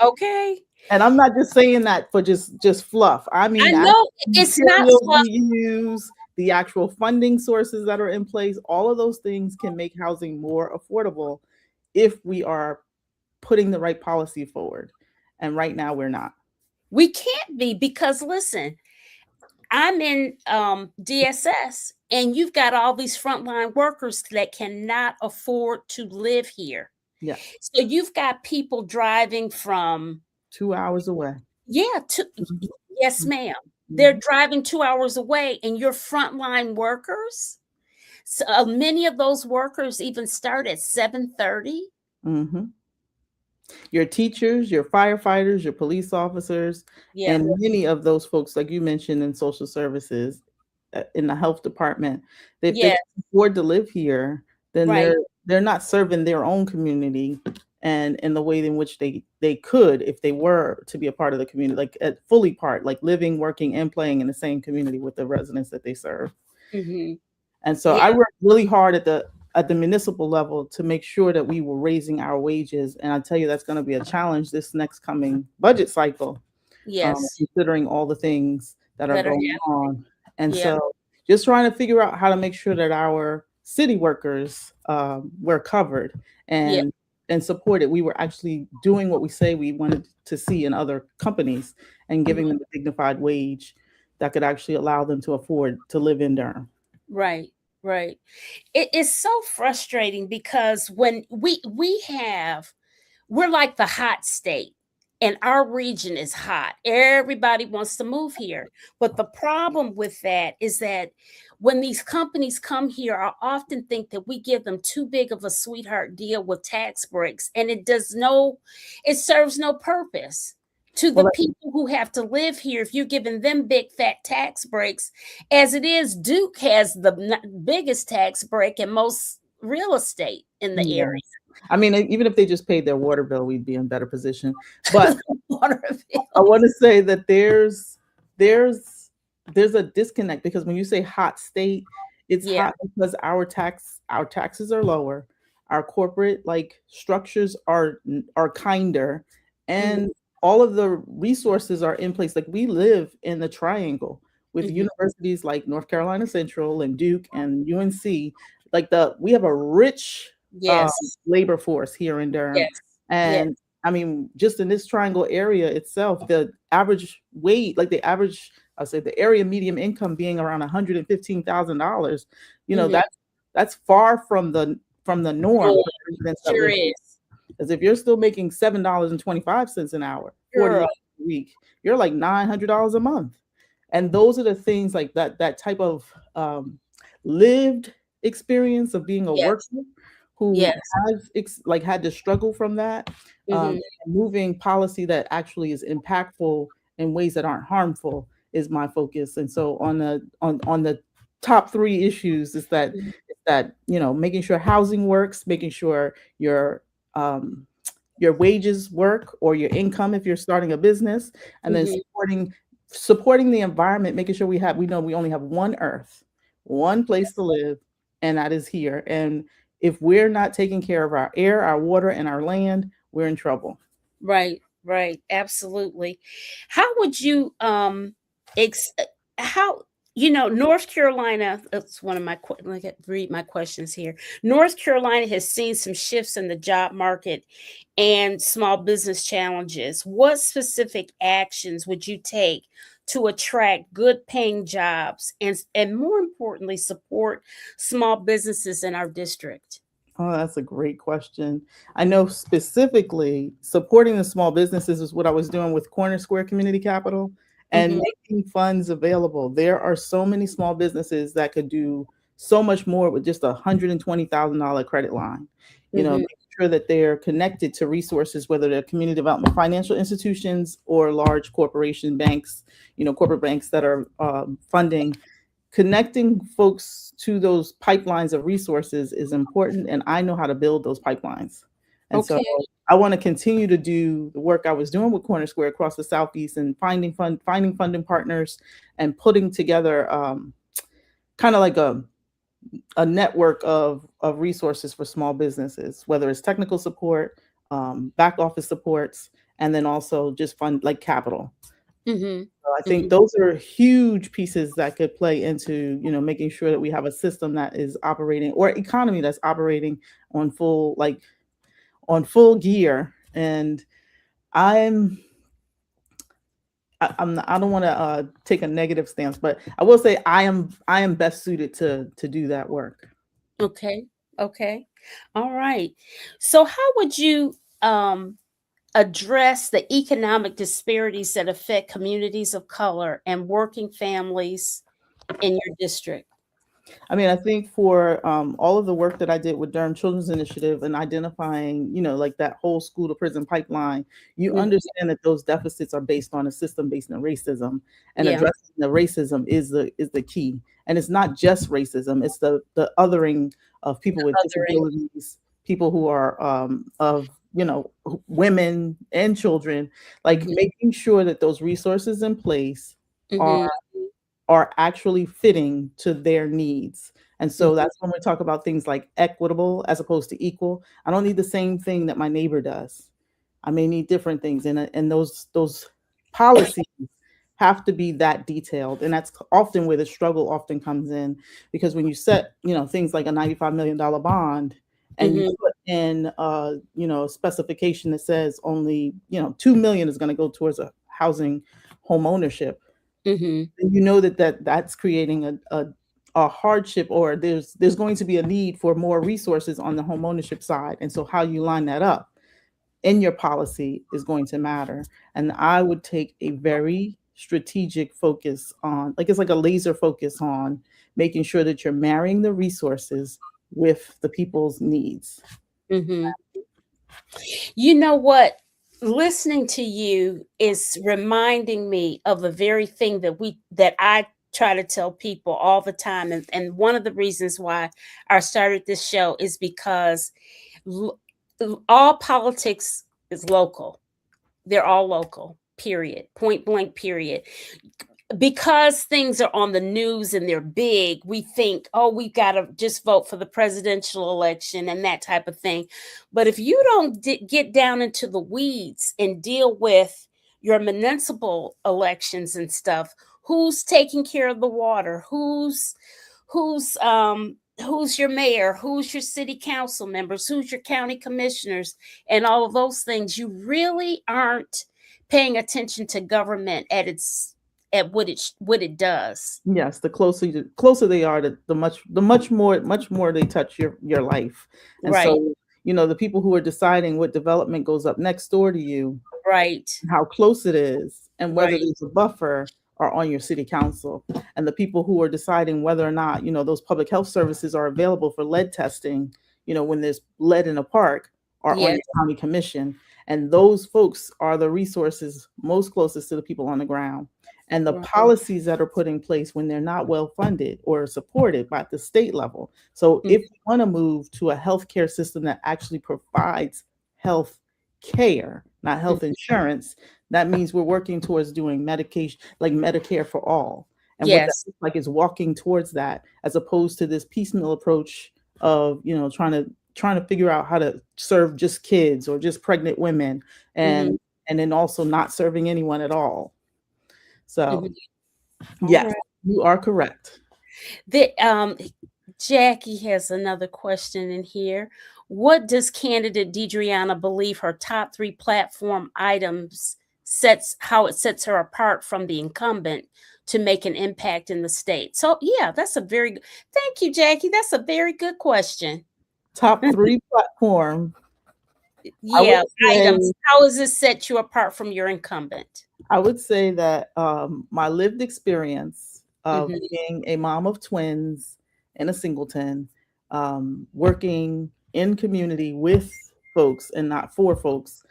Okay. And I'm not just saying that for just fluff. I mean I the know actual it's not materials fluff. we use, the actual funding sources that are in place, all of those things can make housing more affordable if we are putting the right policy forward. And right now we're not. We can't be because listen, I'm in DSS, and you've got all these frontline workers that cannot afford to live here. Yes. So you've got people driving from 2 hours away. yeah, Mhm, yes, ma'am. They're mhm, driving 2 hours away, and your frontline workers. So many of those workers even start at 7:30. mhm. Your teachers, your firefighters, your police officers, Yeah. and many of those folks, like you mentioned, in social services, in the health department, if they Yeah. can afford to live here, then Right. they're not serving their own community and in the way in which they could if they were to be a part of the community, like at fully part, like living, working, and playing in the same community with the residents that they serve. Hmm. And so Yeah. I worked really hard at the municipal level to make sure that we were raising our wages. And I tell you, that's going to be a challenge this next coming budget cycle, Yes. considering all the things that are That are going happening. on. And Yeah. so just trying to figure out how to make sure that our city workers were covered Yeah. and supported. We were actually doing what we say we wanted to see in other companies and Mhm. giving them a dignified wage that could actually allow them to afford to live in Durham. Right. Right. It is so frustrating because when we're like the hot state. and our region is hot. Everybody wants to move here. But the problem with that is that when these companies come here, I often think that we give them too big of a sweetheart deal with tax breaks, and it serves no purpose to the Well, people who have to live here. If you're giving them big fat tax breaks, as it is, Duke has the biggest tax break and most real estate in the yeah. area. I mean, even if they just paid their water bill, we'd be in better position. But Water I bill. want to say that there's there's a disconnect because when you say hot state, it's Yeah. hot because our taxes are lower, our corporate like structures are kinder, Mhm, and all of the resources are in place. Like we live in the triangle with mhm. universities like North Carolina Central and Duke and UNC. Like the we have a rich um, Yes. labor force here in Durham, Yes. Yes. and I mean, just in this triangle area itself, the average wage, like the average, I'll say the area median income being around $115,000, you know, Mhm. that's far from the norm Oh, for the residents that sure live here. is. As if you're still making $7.25 an hour, $40 Girl. a week, you're like $900 a month. And those are the things like that type of lived experience of being a worker Yes. who Yes. has like had to struggle from that, Mhm. moving policy that actually is impactful in ways that aren't harmful is my focus. And so on the top three issues Mhm. is that you know making sure housing works, making sure um, your wages work or your income if you're starting a business, and then Mhm. supporting the environment, making sure we know we only have one earth, one place to live, and that is here. And if we're not taking care of our air, our water, and our land, we're in trouble. Right, right, absolutely. How would you ex how North Carolina, that's one of my let me read my questions here. North Carolina has seen some shifts in the job market and small business challenges. What specific actions would you take to attract good paying jobs and more importantly support small businesses in our district? Oh, that's a great question. I know specifically supporting the small businesses is what I was doing with Corner Square Community Capital and Mhm, making funds available. There are so many small businesses that could do so much more with just $120,000 credit line. You know, mhm. making sure that they're connected to resources, whether they're community development financial institutions or large corporation banks, you know, corporate banks that are funding. Connecting folks to those pipelines of resources is important, and I know how to build those pipelines. And so Okay. I want to continue to do the work I was doing with Corner Square across the Southeast and finding funding partners and putting together kind of like a network of resources for small businesses, whether it's technical support, back office supports, and then also just fund like capital. Mhm. So I think Mhm. those are huge pieces that could play into, you know, making sure that we have a system that is operating or economy that's operating on on full gear. And I'm I don't want to take a negative stance, but I will say I am best suited to do that work. Okay. Okay. All right. So how would you address the economic disparities that affect communities of color and working families in your district? I mean, I think for all of the work that I did with Durham Children's Initiative and identifying, you know, like that whole school to prison pipeline, you Mhm. understand that those deficits are based on a system based on racism, and Yeah. addressing the racism is the key. And it's not just racism; it's the othering of people with Othering. disabilities, people who are of you know women and children, like Mhm. making sure that those resources in place Mhm. are actually fitting to their needs. And so Mhm. that's when we talk about things like equitable as opposed to equal. I don't need the same thing that my neighbor does. I may need different things, and those policies have to be that detailed. And that's often where the struggle often comes in, because when you set, you know, things like a $95 million bond and you Mhm. put in you know, a specification that says only, you know, 2 million is going to go towards a housing home ownership, Mhm. you know that's creating a hardship, or there's going to be a need for more resources on the home ownership side. And so how you line that up, in your policy is going to matter. And I would take a very strategic focus on, like, it's like a laser focus on making sure that you're marrying the resources with the people's needs. Mhm. You know what? Listening to you is reminding me of the very thing that I try to tell people all the time. And one of the reasons why I started this show is because l- all politics is local. They're all local, period. Point blank, period. Because things are on the news and they're big, we think, oh, we got to just vote for the presidential election and that type of thing. But if you don't get down into the weeds and deal with your municipal elections and stuff, who's taking care of the water? Who's your mayor? Who's your city council members? Who's your county commissioners? And all of those things, you really aren't paying attention to government at what it does. Yes, the closer they are, the much more they touch your life. And Right, so, the people who are deciding what development goes up next door to you, right, how close it is, and whether right. there's a buffer, are on your city council. And the people who are deciding whether or not, those public health services are available for lead testing, when there's lead in a park, are on Yes, your county commission. And those folks are the resources most closest to the people on the ground. And the right. policies that are put in place when they're not well funded or supported by the state level. So Mm, if we want to move to a healthcare system that actually provides health care, not mm. health insurance, that means we're working towards doing medication, like Medicare for all. And what that Yes. looks like is walking towards that, as opposed to this piecemeal approach of, trying to figure out how to serve just kids or just pregnant women, Mhm, and then also not serving anyone at all. So mhm. All yes, right. you are correct. Jackie has another question in here. What does candidate Deidreana believe her top three platform items how it sets her apart from the incumbent to make an impact in the state? So yeah, that's a very good. Thank you, Jackie. That's a very good question. Top three platform. I would Yeah, say items. How does this set you apart from your incumbent? I would say that my lived experience of Mhm, being a mom of twins and a singleton, working in community with folks and not for folks,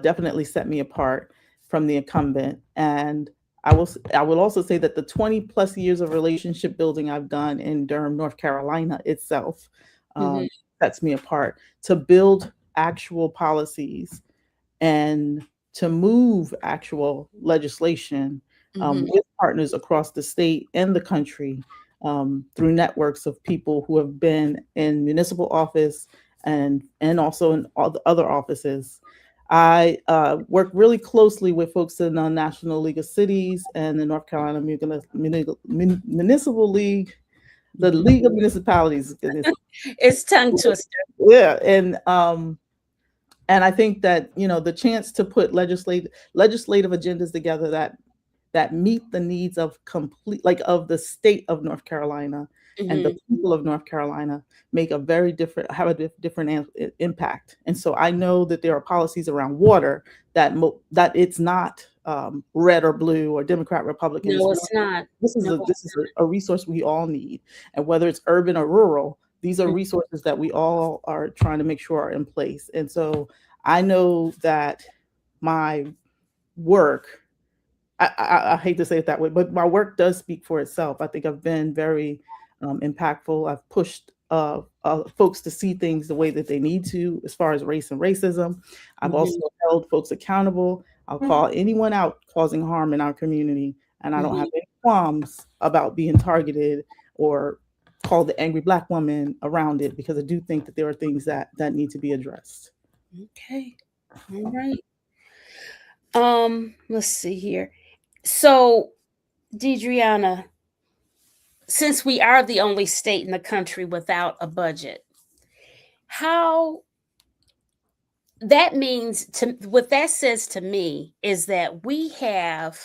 definitely set me apart from the incumbent. And I will also say that the 20 plus years of relationship building I've done in Durham, North Carolina itself, mhm, um, sets me apart to build actual policies and to move actual legislation, mhm, with partners across the state and the country, through networks of people who have been in municipal office and also in all the other offices. I work really closely with folks in the National League of Cities and the North Carolina Municipal League, the mhm. League of Municipalities. Goodness. It's tongue twister. Yeah, and I think that, the chance to put legislative agendas together that meet the needs of the state of North Carolina and the Mhm, people of North Carolina make a very different have a different impact. And so I know that there are policies around water that it's not, red or blue or Democrat Republicans. no, it's not. This is No, a it's this is a resource we all need, and whether it's urban or rural, these are not. resources that we all are trying to make sure are in place. And so I know that my work, I hate to say it that way, but my work does speak for itself. I think I've been very, impactful. I've pushed folks to see things the way that they need to, as far as race and racism. I've also Mhm, held folks accountable. I'll call anyone out causing harm in our community, and I don't have mhm. any qualms about being targeted or called the angry Black woman around it, because I do think that there are things that need to be addressed. Okay. All right. Let's see here. So, Deidreana, since we are the only state in the country without a budget, how that means to what that says to me is that we have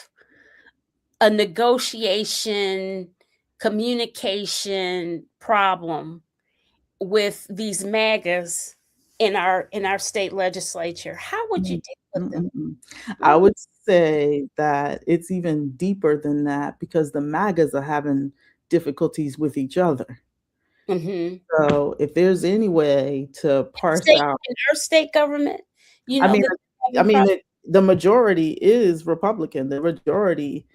a negotiation, communication problem with these MAGAs in our state legislature. How would you Mm, deal with them? mm. I What would would say that it's even deeper than that because the MAGAs are having difficulties with each other. Mhm. So if there's any way to parse State out, in our state government, you I know, mean, that I having mean, problems. the majority is Republican. The majority,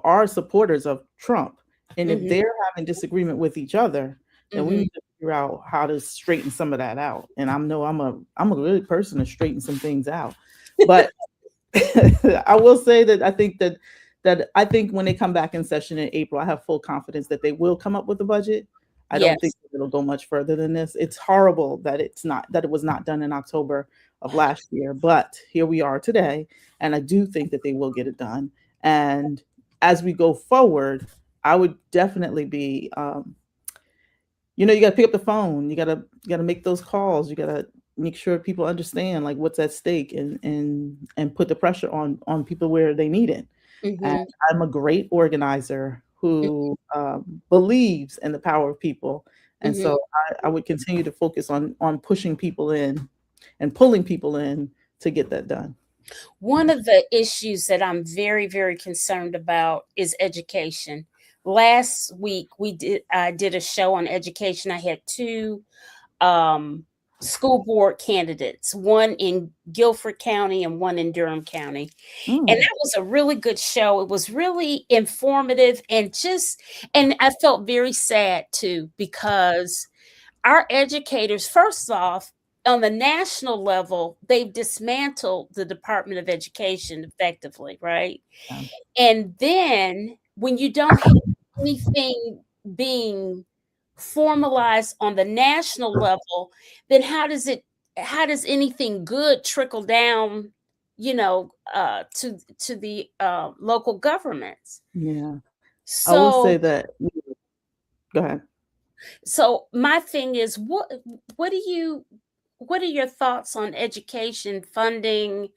are supporters of Trump. And if Mhm, they're having disagreement with each other, then we mhm. need to figure out how to straighten some of that out. And I know I'm a good person to straighten some things out. But I will say that I think when they come back in session in April, I have full confidence that they will come up with a budget. I don't think Yes. it'll go much further than this. It's horrible that it was not done in October of last year, but here we are today, and I do think that they will get it done. And as we go forward, I would definitely be you got to pick up the phone. You got to make those calls. You got to make sure people understand like what's at stake and put the pressure on people where they need it. And Mhm, I'm a great organizer mm, who believes in the power of people. And mhm. so I would continue to focus on pushing people in and pulling people in to get that done. One of the issues that I'm very, very concerned about is education. Last week I did a show on education. I had two um, school board candidates, one in Guilford County and one in Durham County. And Mm, that was a really good show. It was really informative and I felt very sad too because our educators, first off, on the national level, they've dismantled the Department of Education effectively, right? yeah. And then when you don't have anything being formalized on the national level, then how does anything good trickle down, to the local governments? Yeah. I will So say that. Go ahead. so my thing is what do you what are your thoughts on education funding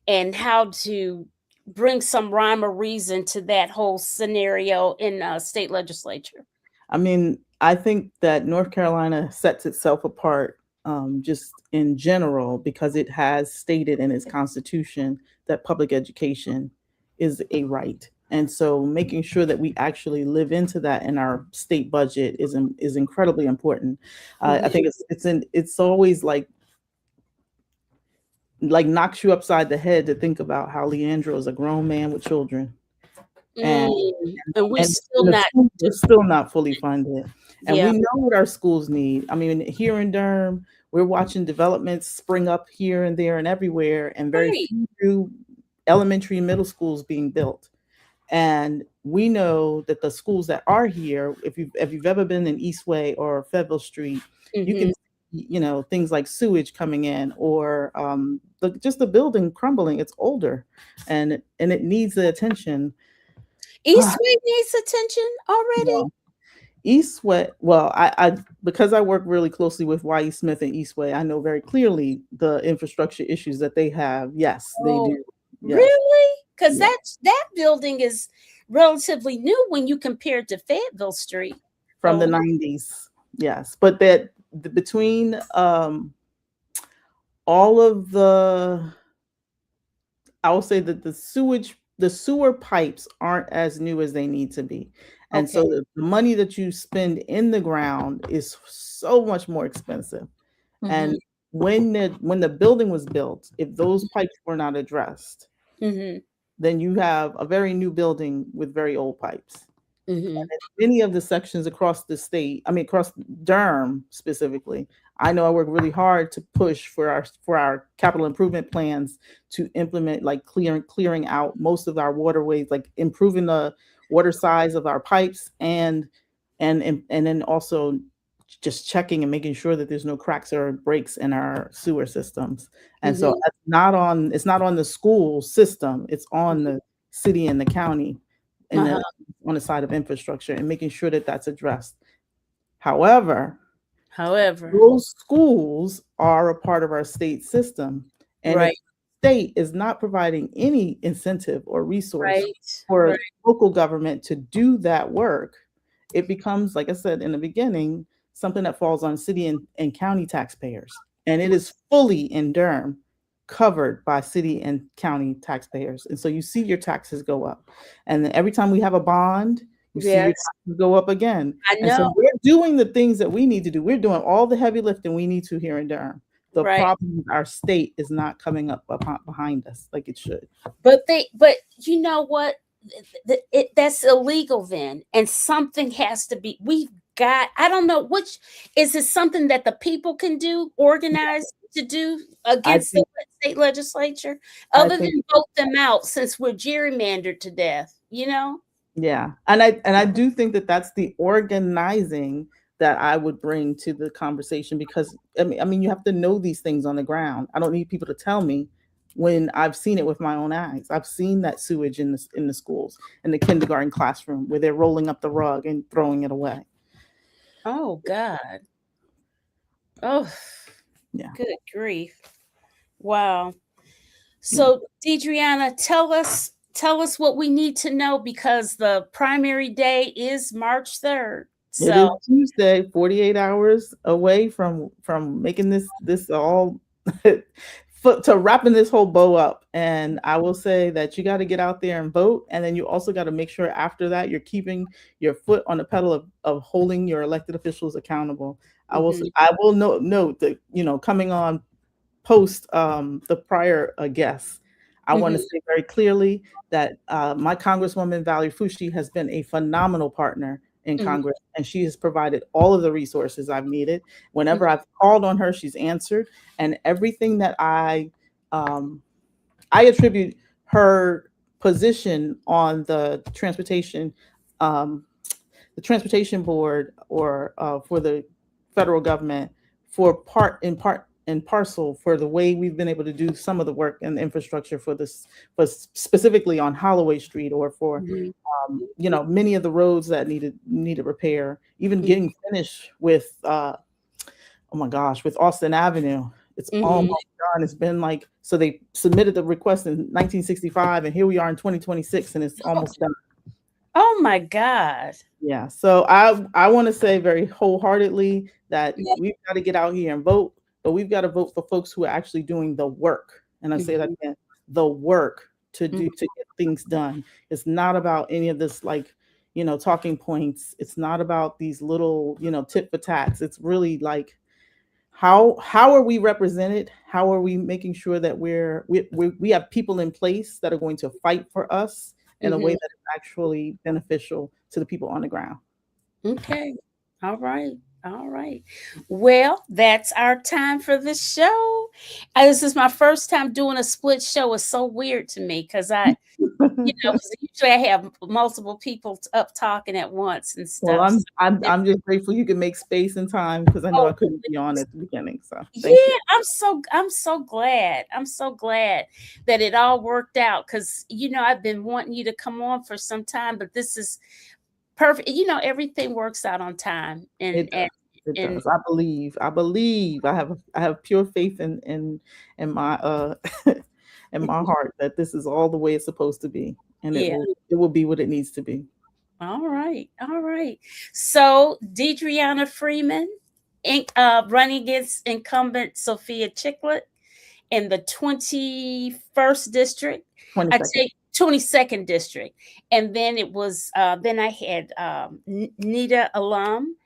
and how to bring some rhyme or reason to that whole scenario in state legislature? I mean, I think that North Carolina sets itself apart just in general because it has stated in its constitution that public education is a right. And so making sure that we actually live into that in our state budget is incredibly important. I Mhm. think it's always knocks you upside the head to think about how Leandro is a grown man with children and And we're and still the not. schools are still not fully funded. And Yeah. we know what our schools need. I mean, here in Durham, we're watching developments spring up here and there and everywhere, and very Right. few new elementary and middle schools being built. And we know that the schools that are here, if you've ever been in Eastway or Fayetteville Street, you can Mhm. see, things like sewage coming in or just the building crumbling. It's older, and it needs the attention. Eastwood needs attention already. Well, Eastway, well, I because I work really closely with Y.E. Smith and Eastway, I know very clearly the infrastructure issues that they have. Yes, they Oh, do. Yes, really? Because yeah. that building is relatively new when you compare it to Fayetteville Street. From the So 90s. Yes, but between all of I will say that the sewer pipes aren't as new as they need to be. And okay. so the money that you spend in the ground is so much more expensive. Mhm. And when the building was built, if those pipes were not addressed, Mhm. then you have a very new building with very old pipes. Mhm. Many of the sections across the state, I mean across Durham specifically, I know I work really hard to push for our capital improvement plans to implement like clearing out most of our waterways, like improving the water size of our pipes and then also just checking and making sure that there's no cracks or breaks in our sewer systems. And so Mhm. it's not on the school system, it's on Mhm. the city and the county and Uh-huh. on the side of infrastructure and making sure that that's addressed. However, However, those schools are a part of our state system. And if right, the state is not providing any incentive or resource right, for right. local government to do that work, it becomes, like I said in the beginning, something that falls on city and county taxpayers. and it is fully in Durham covered by city and county taxpayers. And so you see your taxes go up. And then every time we have a bond, you see your Yes, taxes go up again. I And so know. we're doing the things that we need to do. We're doing all the heavy lifting we need to here in Durham. The Right. problem is our state is not coming up behind us like it should. But you know what? That's illegal then, and something has to be. We've got. I don't know which is it. Something that the people can do, organize to do I against the think state legislature, I other think than vote them out, since we're gerrymandered to death. You know. Yeah, and I do think that that's the organizing that I would bring to the conversation, because I mean you have to know these things on the ground. I don't need people to tell me when I've seen it with my own eyes. I've seen that sewage in the schools, in the kindergarten classroom, where they're rolling up the rug and throwing it away. Oh God. Oh, Yeah. good grief. Wow. Yeah. So, Deidreana, tell us what we need to know, because the primary day is March 3rd. It is So, Tuesday, 48 hours away from making this all to wrapping this whole bow up. And I will say that you got to get out there and vote, and then you also got to make sure after that you're keeping your foot on the pedal of holding your elected officials accountable. mhm, I will note that, coming on post the prior guests, I want to mhm, say very clearly that my Congresswoman Valerie Fushi has been a phenomenal partner in mhm, Congress, and she has provided all of the resources I've needed. mhm, Whenever I've called on her, she's answered, and everything that I attribute her position on um, the transportation board, or for the federal government, for part and parcel for the way we've been able to do some of the work and the infrastructure for this, for specifically on Holloway Street, or for mhm, many of the roads that needed repair, even mhm, getting finished with oh my gosh, with Austin Avenue. It's mhm. almost done. It's been like, so they submitted the request in 1965, and here we are in 2026, and it's almost done. Oh my God. Yeah. So I want to say very wholeheartedly that Yeah, we've got to get out here and vote, but we've got to vote for folks who are actually doing the work. And I say that mhm, again, the work to mhm, get things done. It's not about any of this, like, talking points. It's not about these little, tit for tats. It's really like, how are we represented? How are we making sure that we have people in place that are going to fight for us in a way mhm. that is actually beneficial to the people on the ground? Okay. All right. All right. Well, that's our time for the show. This is my first time doing a split show. It's so weird to me because 'cause usually I have multiple people up talking at once and Well, stuff. I'm just grateful you can make space and time, because I know I Oh, couldn't be on at the beginning. So thank you. yeah, I'm so glad. I'm so glad that it all worked out, because I've been wanting you to come on for some time, but this is perfect. Everything works out on time, and It and does. It and does. I believe. I believe. I have pure faith in my in my heart that this is all the way it's supposed to be, and yeah. it will be what it needs to be. All right, all right. So, Deidreana Freeman, running against incumbent Sophia Chiclet in the 21st district. I 22nd. take 22nd district, and then it was then I had Nita Alum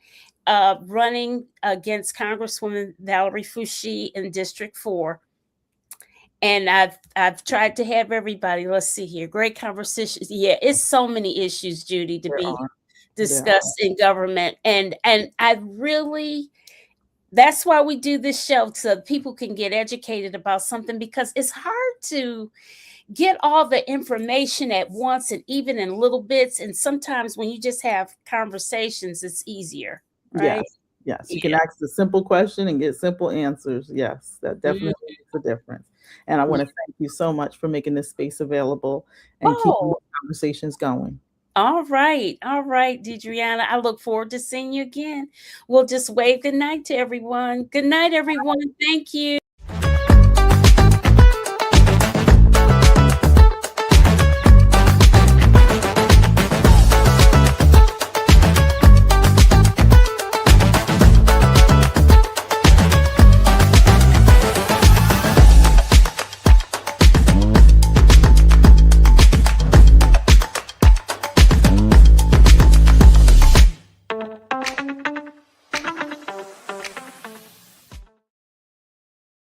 running against Congresswoman Valerie Foushee in District 4. And I've tried to have everybody. Let's see here. Great conversations. Yeah, it's so many issues, Judy, to There be are. There are. discussed in government. And I really, that's why we do this show, so people can get educated about something, because it's hard to get all the information at once, and even in little bits. And sometimes when you just have conversations, it's easier, right? Yes. Yes. You can Yeah. ask a simple question and get simple answers. Yes, that Mhm. definitely makes a difference. And I want to thank you so much for making this space available and keeping Oh, the conversations going. all right. All right, Deidreana. I look forward to seeing you again. We'll just wave good night to everyone. Good night, everyone. Thank you.